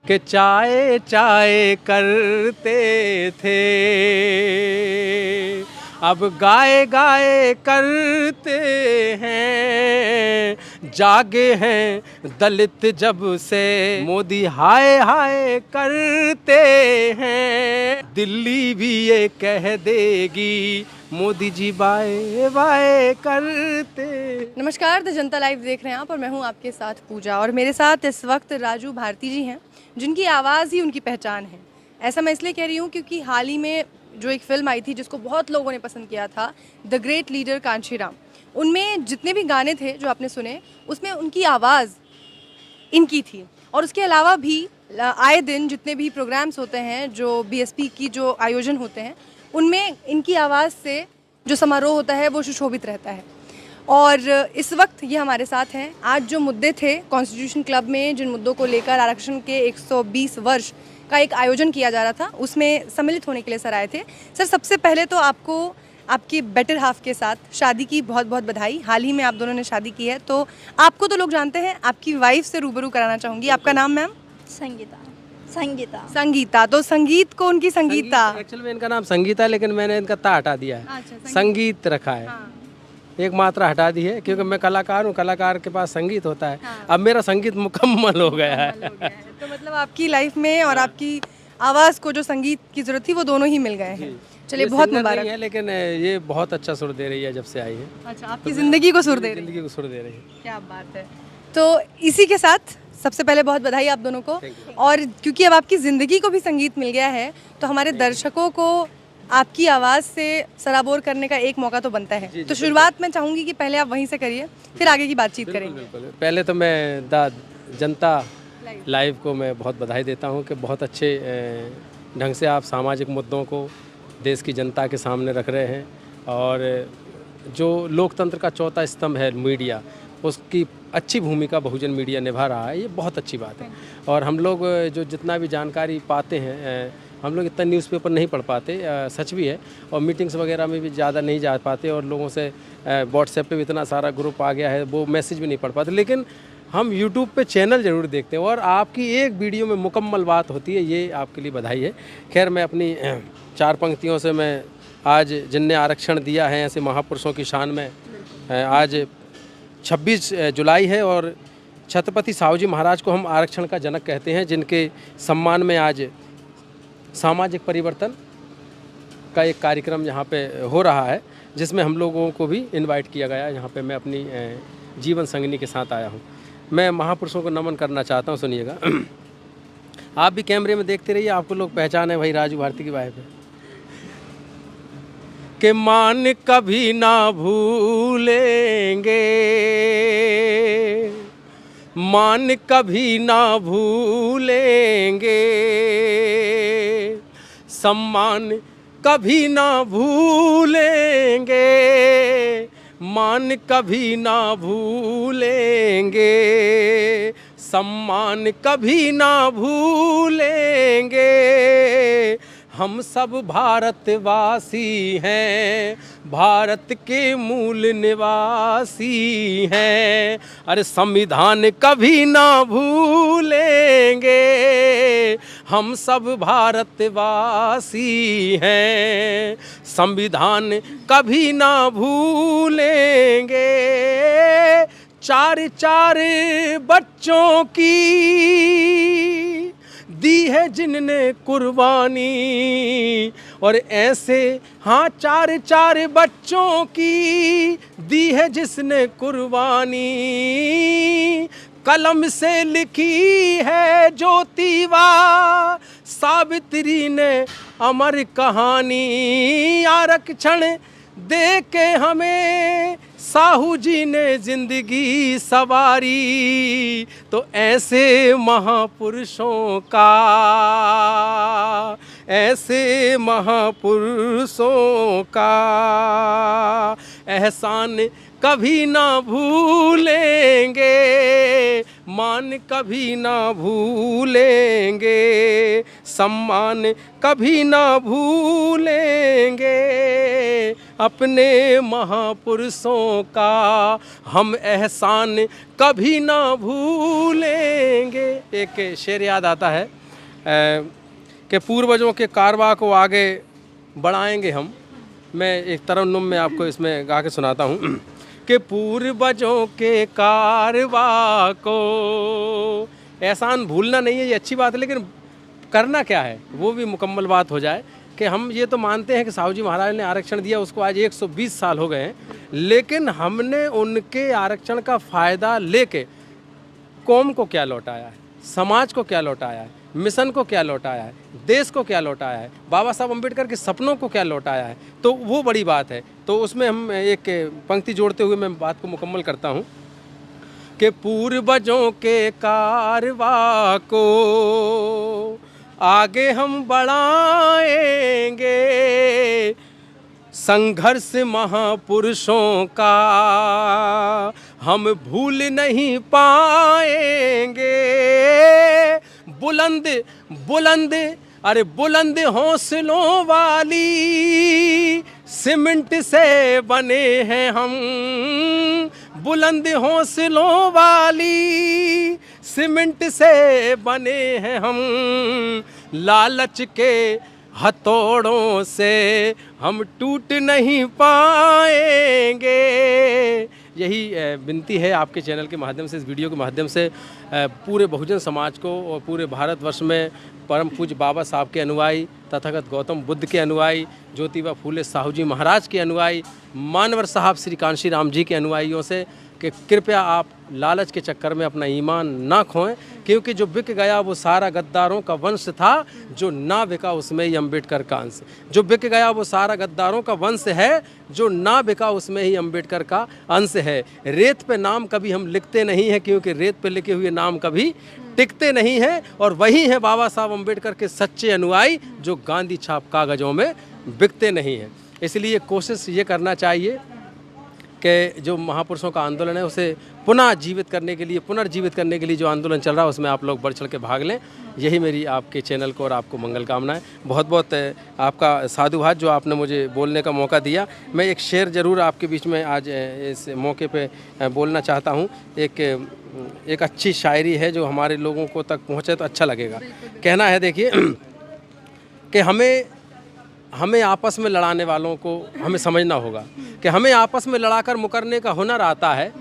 कि चाय चाय करते थे, अब गाए गाए करते हैं। जागे हैं दलित जब से, मोदी हाय हाय करते हैं। दिल्ली भी ये कह देगी, मोदी जी बाय बाय करते। नमस्कार, द जनता लाइव देख रहे हैं आप और मैं हूं आपके साथ पूजा। और मेरे साथ इस वक्त राजू भारती जी हैं, जिनकी आवाज़ ही उनकी पहचान है। ऐसा मैं इसलिए कह रही हूं क्योंकि हाल ही में जो एक फ़िल्म आई थी जिसको बहुत लोगों ने पसंद किया था, द ग्रेट लीडर कांशीराम, उनमें जितने भी गाने थे जो आपने सुने, उसमें उनकी आवाज़ इनकी थी। और उसके अलावा भी आए दिन जितने भी प्रोग्राम्स होते हैं, जो बीएसपी की जो आयोजन होते हैं, उनमें इनकी आवाज़ से जो समारोह होता है वो सुशोभित रहता है। और इस वक्त ये हमारे साथ हैं। आज जो मुद्दे थे कॉन्स्टिट्यूशन क्लब में, जिन मुद्दों को लेकर आरक्षण के 120 वर्ष का एक आयोजन किया जा रहा था, उसमें सम्मिलित होने के लिए सर आए थे। सर, सबसे पहले तो आपको आपके बेटर हाफ के साथ शादी की बहुत बहुत बधाई। हाल ही में आप दोनों ने शादी की है, तो आपको तो लोग जानते हैं, आपकी वाइफ से रूबरू कराना चाहूँगी। आपका नाम मैम? संगीता। संगीता। संगीता। तो संगीत को उनकी संगीता। एक्चुअली में इनका नाम संगीता, लेकिन मैंने इनका ता हटा दिया है। अच्छा, संगीत रखा है। हाँ। एक मात्रा हटा दी है क्योंकि मैं कलाकार हूँ, कलाकार के पास संगीत होता है। हाँ। अब मेरा संगीत मुकम्मल हो गया है। तो मतलब आपकी लाइफ में और आपकी आवाज़ को जो संगीत की जरूरत थी वो दोनों ही मिल गए हैं। चलिए, ये बहुत सिंगर मुबारक नहीं है, लेकिन ये बहुत अच्छा सुर दे रही है जब से आई है। अच्छा, आपकी ज़िंदगी को सुर दे रही है। जिंदगी को सुर दे रही है। क्या बात है। तो इसी के साथ सबसे पहले बहुत बधाई आप दोनों को। और क्योंकि अब आपकी ज़िंदगी को भी संगीत मिल गया है, तो हमारे दर्शकों को आपकी आवाज़ से सराबोर करने का एक मौका तो बनता है। तो शुरुआत मैं चाहूँगी कि पहले आप वहीं से करिए, फिर आगे की बातचीत करेंगे। बिल्कुल। पहले तो मैं द जनता लाइव को मैं बहुत बधाई देता हूँ कि बहुत अच्छे ढंग से आप सामाजिक मुद्दों को देश की जनता के सामने रख रहे हैं। और जो लोकतंत्र का चौथा स्तंभ है मीडिया, उसकी अच्छी भूमिका बहुजन मीडिया निभा रहा है। ये बहुत अच्छी बात है। और हम लोग जो जितना भी जानकारी पाते हैं, हम लोग इतना न्यूज़पेपर नहीं पढ़ पाते, सच भी है। और मीटिंग्स वगैरह में भी ज़्यादा नहीं जा पाते, और लोगों से व्हाट्सएप पे भी इतना सारा ग्रुप आ गया है, वो मैसेज भी नहीं पढ़ पाते। लेकिन हम यूट्यूब पे चैनल ज़रूर देखते हैं, और आपकी एक वीडियो में मुकम्मल बात होती है। ये आपके लिए बधाई है। खैर, मैं अपनी चार पंक्तियों से मैं आज जिनने आरक्षण दिया है ऐसे महापुरुषों की शान में, आज 26 जुलाई है और छत्रपति साहूजी महाराज को हम आरक्षण का जनक कहते हैं, जिनके सम्मान में आज सामाजिक परिवर्तन का एक कार्यक्रम यहाँ पे हो रहा है, जिसमें हम लोगों को भी इनवाइट किया गया है। यहाँ पे मैं अपनी जीवन संगिनी के साथ आया हूँ। मैं महापुरुषों को नमन करना चाहता हूँ। सुनिएगा। आप भी कैमरे में देखते रहिए, आपको लोग पहचान है भाई राजू भारती की वाइफ है। कि मान कभी ना भूलेंगे, मान कभी ना भूलेंगे, सम्मान कभी ना भूलेंगे, मान कभी ना भूलेंगे, सम्मान कभी ना भूलेंगे। हम सब भारतवासी हैं, भारत के मूल निवासी हैं। अरे संविधान कभी ना भूलेंगे, हम सब भारतवासी हैं। संविधान कभी ना भूलेंगे। चार चार बच्चों की दी है जिनने कुर्बानी, और ऐसे हाँ चार चार बच्चों की दी है जिसने कुर्बानी। कलम से लिखी है ज्योतिबा सावित्री ने अमर कहानी। आरक्षण दे के हमें साहू जी ने जिंदगी सवारी। तो ऐसे महापुरुषों का, ऐसे महापुरुषों का एहसान कभी ना भूलेंगे, मान कभी ना भूलेंगे, सम्मान कभी ना भूलेंगे, अपने महापुरुषों का हम एहसान कभी ना भूलेंगे। एक शेर याद आता है कि पूर्वजों के कारवा को आगे बढ़ाएंगे हम। मैं एक तरन्नुम में आपको इसमें गा के सुनाता हूँ कि पूर्वजों के कारवा को एहसान भूलना नहीं है, ये अच्छी बात है, लेकिन करना क्या है वो भी मुकम्मल बात हो जाए कि हम ये तो मानते हैं कि साहू जी महाराज ने आरक्षण दिया, उसको आज 120 साल हो गए हैं, लेकिन हमने उनके आरक्षण का फ़ायदा लेके कौम को क्या लौटाया है, समाज को क्या लौटाया है, मिशन को क्या लौटाया है, देश को क्या लौटाया है, बाबा साहब अम्बेडकर के सपनों को क्या लौटाया है, तो वो बड़ी बात है। तो उसमें हम एक पंक्ति जोड़ते हुए मैं बात को मुकम्मल करता हूँ कि पूर्वजों के कारवा को आगे हम बढ़ाएंगे, संघर्ष महापुरुषों का हम भूल नहीं पाएंगे। बुलंद बुलंद अरे बुलंद हौसलों वाली सीमेंट से बने हैं हम, बुलंद हौसलों वाली सीमेंट से बने हैं हम, लालच के हथौड़ों से हम टूट नहीं पाएंगे। यही विनती है आपके चैनल के माध्यम से, इस वीडियो के माध्यम से पूरे बहुजन समाज को और पूरे भारतवर्ष में परम पूज्य बाबा साहब के अनुयायी, तथागत गौतम बुद्ध के अनुयायी, ज्योतिबा फूले साहू जी महाराज के अनुयायी, मानवर साहब श्री कांशी राम जी के अनुयायियों से कि कृपया आप लालच के चक्कर में अपना ईमान ना खोएं, क्योंकि जो बिक गया वो सारा गद्दारों का वंश था, जो ना बिका उसमें ही अम्बेडकर का अंश। जो बिक गया वो सारा गद्दारों का वंश है, जो ना बिका उसमें ही अम्बेडकर का अंश है। रेत पे नाम कभी हम लिखते नहीं हैं, क्योंकि रेत पे लिखे हुए नाम कभी टिकते नहीं हैं, और वही है बाबा साहब अम्बेडकर के सच्चे अनुयायी जो गांधी छाप कागज़ों में बिकते नहीं हैं। इसलिए कोशिश ये करना चाहिए कि जो महापुरुषों का आंदोलन है उसे पुनः जीवित करने के लिए, पुनर्जीवित करने के लिए जो आंदोलन चल रहा है उसमें आप लोग बढ़ चढ़ के भाग लें। यही मेरी आपके चैनल को और आपको मंगल कामनाएं। बहुत बहुत आपका साधुवाद जो आपने मुझे बोलने का मौका दिया। मैं एक शेर ज़रूर आपके बीच में आज इस मौके पे बोलना चाहता हूँ। एक अच्छी शायरी है जो हमारे लोगों को तक पहुँचे तो अच्छा लगेगा। कहना है देखिए कि हमें आपस में लड़ाने वालों को हमें समझना होगा कि हमें आपस में लड़ाकर मुकरने का हुनर आता है,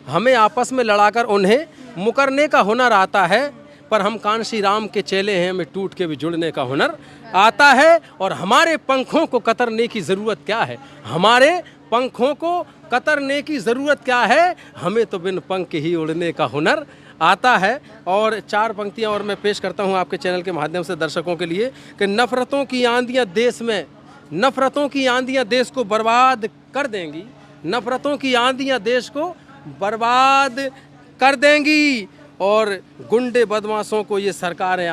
हमें आपस में लड़ाकर उन्हें मुकरने का हुनर आता है, पर हम कांशी राम के चेले हैं, हमें टूट के भी जुड़ने का हुनर आता है। और हमारे पंखों को कतरने की ज़रूरत क्या है, हमारे पंखों को कतरने की ज़रूरत क्या है, हमें तो बिन पंख ही उड़ने का हुनर आता है। और चार पंक्तियां और मैं पेश करता हूं आपके चैनल के माध्यम से दर्शकों के लिए कि नफ़रतों की आंधियां देश में, नफ़रतों की आंधियां देश को बर्बाद कर देंगी, नफ़रतों की आंधियां देश को बर्बाद कर देंगी, और गुंडे बदमाशों को ये सरकारें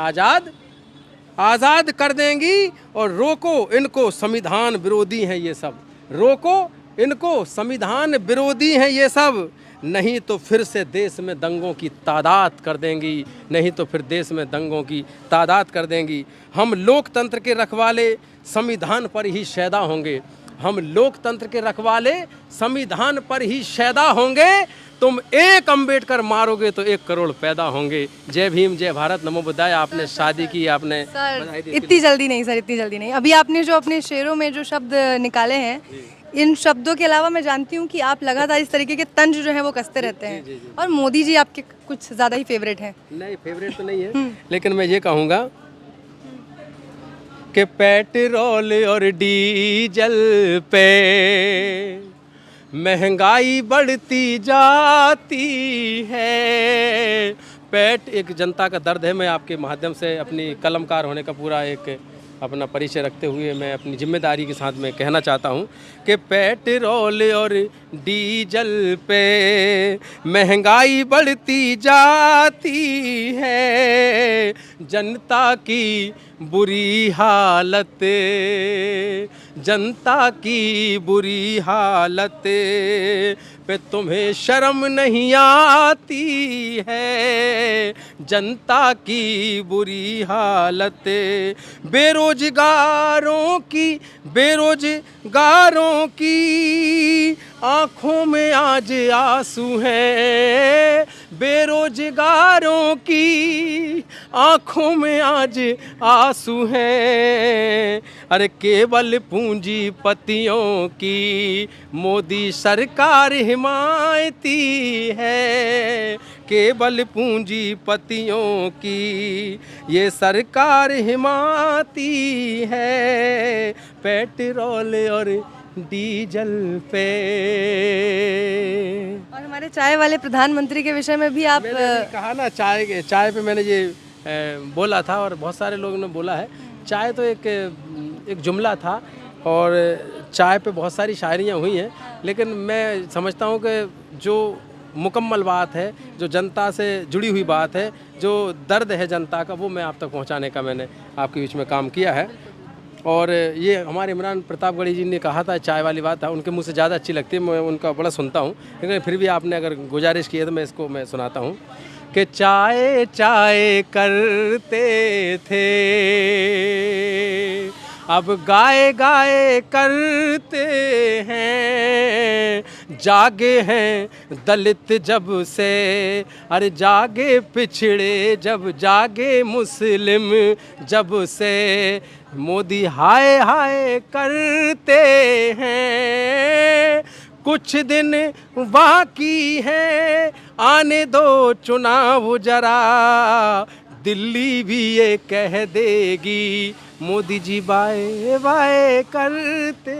आज़ाद कर देंगी। और रोको इनको, संविधान विरोधी हैं ये सब, रोको इनको, संविधान विरोधी हैं ये सब, नहीं तो फिर से देश में दंगों की तादाद कर देंगी, नहीं तो फिर देश में दंगों की तादाद कर देंगी। हम लोकतंत्र के रखवाले संविधान पर ही शैदा होंगे, हम लोकतंत्र के रखवाले संविधान पर ही शैदा होंगे। तुम एक अम्बेडकर मारोगे तो 1 करोड़ पैदा होंगे। जय भीम, जय भारत, नमो बुद्धाय। आपने शादी की, आपने सर इतनी जल्दी नहीं, सर इतनी जल्दी नहीं। अभी आपने जो अपने शेरों में जो शब्द निकाले हैं, इन शब्दों के अलावा मैं जानती हूँ कि आप लगातार इस तरीके के तंज जो है वो कसते रहते हैं। जी। और मोदी जी आपके कुछ ज़्यादा ही फेवरेट हैं। नहीं, फेवरेट तो नहीं है, लेकिन मैं ये कहूँगा कि पेट्रोल और डीजल पे महंगाई बढ़ती जाती है। एक जनता का दर्द है। मैं आपके माध्यम से अपनी कलमकार होने का पूरा एक अपना परिचय रखते हुए मैं अपनी जिम्मेदारी के साथ में कहना चाहता हूँ कि पेट्रोल और डीजल पे महंगाई बढ़ती जाती है, जनता की बुरी हालत, जनता की बुरी हालत, पे तुम्हें शर्म नहीं आती है, जनता की बुरी हालत, बेरोजगारों की आंखों में आज आंसू हैं, बेरोजगारों की आंखों में आज आंसू हैं। अरे केवल पूंजीपतियों की मोदी सरकार हिमायती है, केवल पूंजीपतियों की ये सरकार हिमायती है, पेट्रोल और डीजल पे। और हमारे चाय वाले प्रधानमंत्री के विषय में भी आप मैंने अभी कहा ना, चाय पे मैंने ये बोला था और बहुत सारे लोगों ने बोला है। चाय तो एक जुमला था और चाय पे बहुत सारी शायरियाँ हुई हैं, लेकिन मैं समझता हूँ कि जो मुकम्मल बात है, जो जनता से जुड़ी हुई बात है, जो दर्द है जनता का, वो मैं आप तक पहुँचाने का मैंने आपके बीच में काम किया है। और ये हमारे इमरान प्रतापगढ़ी जी ने कहा था, चाय वाली बात था, उनके मुंह से ज़्यादा अच्छी लगती है, मैं उनका बड़ा सुनता हूँ, लेकिन फिर भी आपने अगर गुजारिश की है तो मैं सुनाता हूँ कि चाय चाय करते थे, अब गाए गाए करते हैं, जागे हैं दलित जब से, अरे जागे पिछड़े जब, जागे मुस्लिम जब से, मोदी हाय हाय करते हैं, कुछ दिन बाकी है, आने दो चुनाव जरा, दिल्ली भी ये कह देगी मोदी जी बाय बाय करते।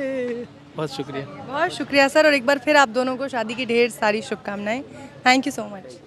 बहुत शुक्रिया। बहुत शुक्रिया सर, और एक बार फिर आप दोनों को शादी की ढेर सारी शुभकामनाएं। Thank you so much.